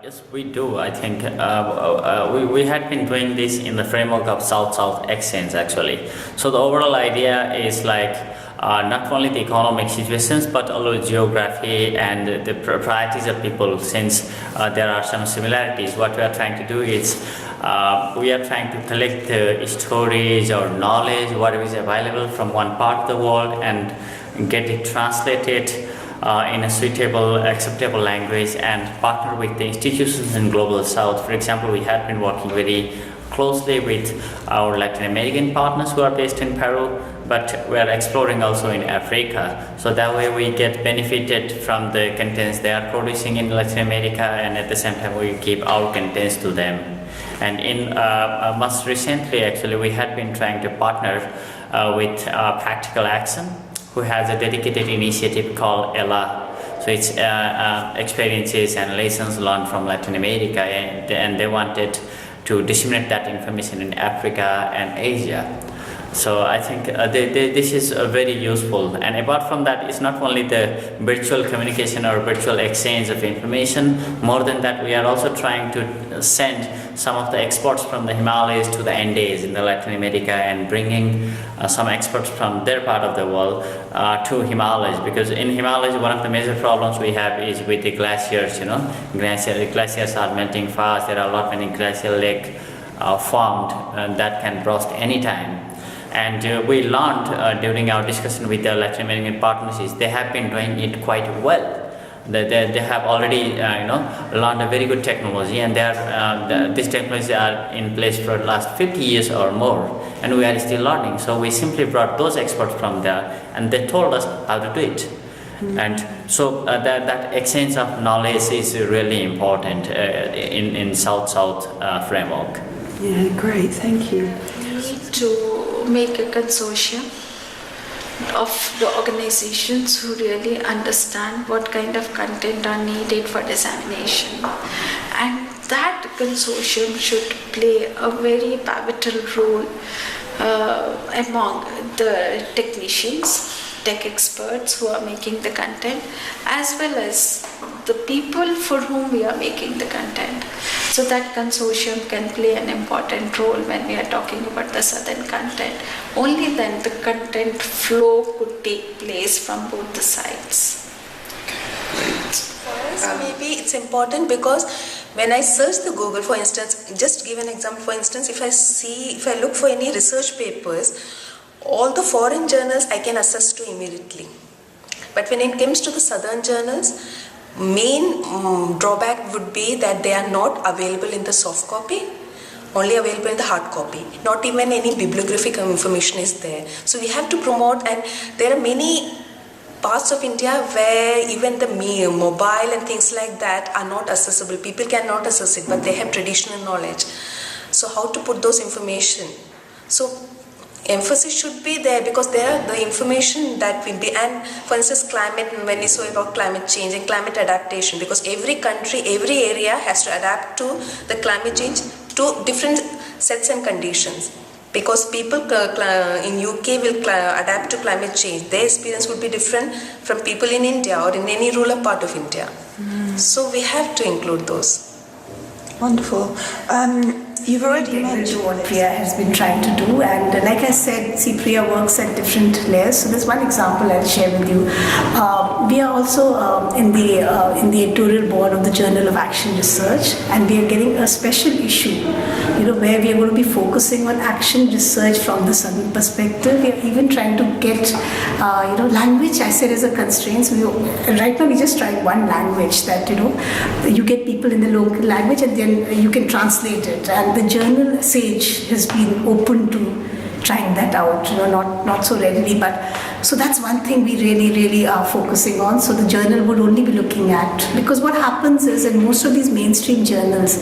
Yes, we do. I think we had been doing this in the framework of South-South exchange actually. So the overall idea is like not only the economic situations but also geography and the priorities of people. Since there are some similarities, what we are trying to do is we are trying to collect the stories or knowledge, whatever is available from one part of the world, and get it translated in a suitable, acceptable language and partner with the institutions in Global South. For example, we have been working very closely with our Latin American partners who are based in Peru, but we are exploring also in Africa. So that way we get benefited from the contents they are producing in Latin America, and at the same time we give our contents to them. And in most recently, actually, we had been trying to partner with Practical Action, who has a dedicated initiative called ELA. So it's experiences and lessons learned from Latin America, and they wanted to disseminate that information in Africa and Asia. So I think this is very useful. And apart from that, it's not only the virtual communication or virtual exchange of information. More than that, we are also trying to send some of the experts from the Himalayas to the Andes in the Latin America, and bringing some experts from their part of the world to Himalayas, because in Himalayas one of the major problems we have is with the glaciers. Glaciers are melting fast. There are a lot many glacial lakes formed that can burst anytime. And we learned during our discussion with the Latin American partners is they have been doing it quite well. They have already learned a very good technology, and these technologies are in place for the last 50 years or more, and we are still learning. So we simply brought those experts from there, and they told us how to do it. Mm-hmm. And so that exchange of knowledge is really important in South-South framework. Yeah, great, thank you. We need to make a consortium of the organizations who really understand what kind of content are needed for dissemination, and that consortium should play a very pivotal role among the technicians, tech experts who are making the content, as well as the people for whom we are making the content. So that consortium can play an important role when we are talking about the Southern content. Only then the content flow could take place from both the sides. For us, maybe it's important because when I search the Google, for instance, just give an example, for instance, if I look for any research papers, all the foreign journals I can access to immediately. But when it comes to the Southern journals, main drawback would be that they are not available in the soft copy, only available in the hard copy. Not even any bibliographic information is there. So we have to promote, and there are many parts of India where even the mobile and things like that are not accessible. People cannot access it, but they have traditional knowledge. So how to put those information? So emphasis should be there, because there are the information that will be, and for instance climate, when we say about climate change and climate adaptation, because every country, every area has to adapt to the climate change to different sets and conditions, because people in UK will adapt to climate change. Their experience would be different from people in India or in any rural part of India. So we have to include those. Wonderful. You've already mentioned what Priya has been trying to do, and like I said, Priya works at different layers. So there's one example I'll share with you. We are also in the editorial board of the Journal of Action Research, and we are getting a special issue, where we are going to be focusing on action research from the Southern perspective. We are even trying to get, language, I said, is a constraint. So right now we just tried one language that, you get people in the local language and then you can translate it. And the journal Sage has been open to trying that out, not so readily, but so that's one thing we really are focusing on. So the journal would only be looking at, because what happens is in most of these mainstream journals,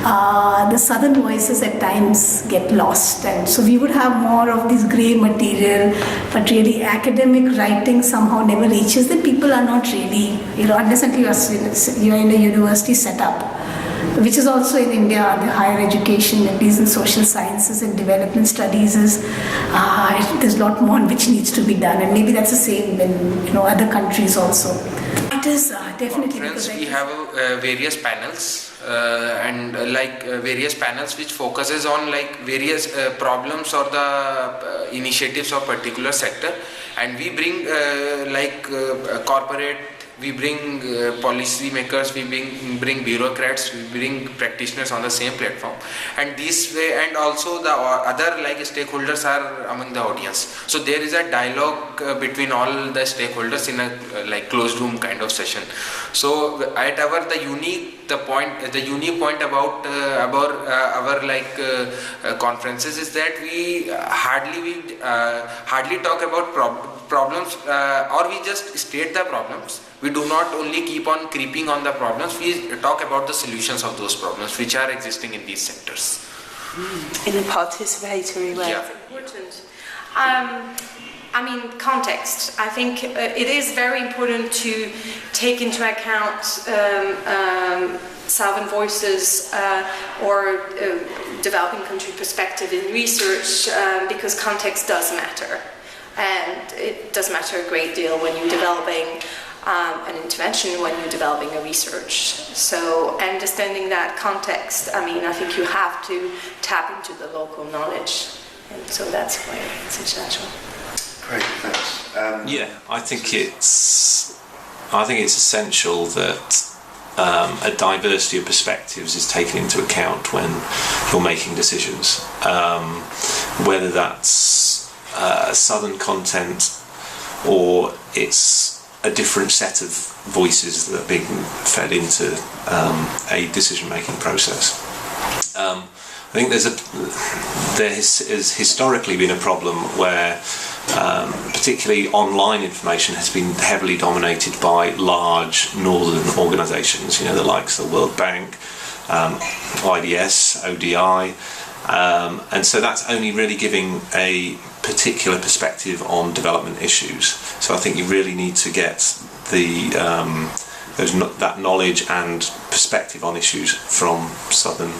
the Southern voices at times get lost, and so we would have more of this grey material, but really academic writing somehow never reaches. Then people are not really, unless until you're in a university setup, which is also in India, the higher education, at least in social sciences and development studies, is there's a lot more which needs to be done, and maybe that's the same in other countries also. I It is definitely conference, because we have various panels various panels which focuses on like various problems or the initiatives of particular sector, and we bring corporate, we bring policy makers, we bring bureaucrats, we bring practitioners on the same platform, and this way, and also the other like stakeholders are among the audience. So there is a dialogue between all the stakeholders in a like closed room kind of session. So at the unique point about our conferences is that we hardly talk about problems, or we just state the problems. We do not only keep on creeping on the problems, we talk about the solutions of those problems which are existing in these sectors. In a participatory way. Yeah. Important. I mean, context. I think it is very important to take into account Southern voices or developing country perspective in research, because context does matter. And it does matter a great deal when you're developing an intervention, when you're developing a research. So understanding that context, I mean, I think you have to tap into the local knowledge. And so that's why it's essential. Great, thanks. I think it's essential that a diversity of perspectives is taken into account when you're making decisions, whether that's Southern content or it's a different set of voices that are being fed into a decision-making process. I think there has historically been a problem where particularly online information has been heavily dominated by large northern organisations, the likes of the World Bank, IDS, ODI, and so that's only really giving a particular perspective on development issues. So I think you really need to get that knowledge and perspective on issues from southern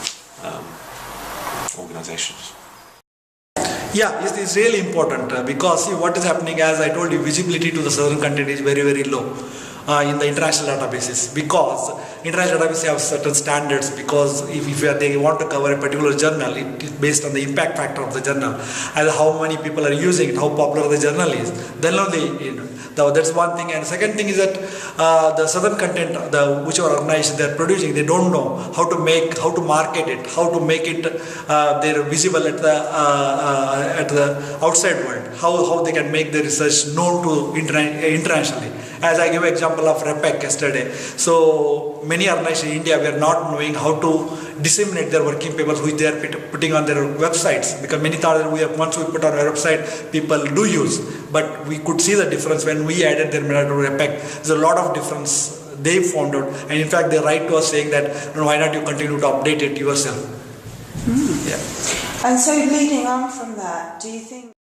organisations. Yeah, it's really important because see what is happening, as I told you, visibility to the southern content is very, very low in the international databases, because international databases have certain standards, because if they want to cover a particular journal, it is based on the impact factor of the journal and how many people are using it, how popular the journal is. Then only, that's one thing. And second thing is that the southern content, whichever organization they are producing, they don't know how to market it, how to make it they're visible at the outside world, how they can make the research known to internationally. As I gave an example of REPEC yesterday. So many organizations in India were not knowing how to disseminate their working papers which they are putting on their websites, because many thought that once we put on our website, people do use. But we could see the difference when we added their meta to REPEC. There's a lot of difference they found out, and in fact they write to us saying that, why not you continue to update it yourself. And so leading on from that, do you think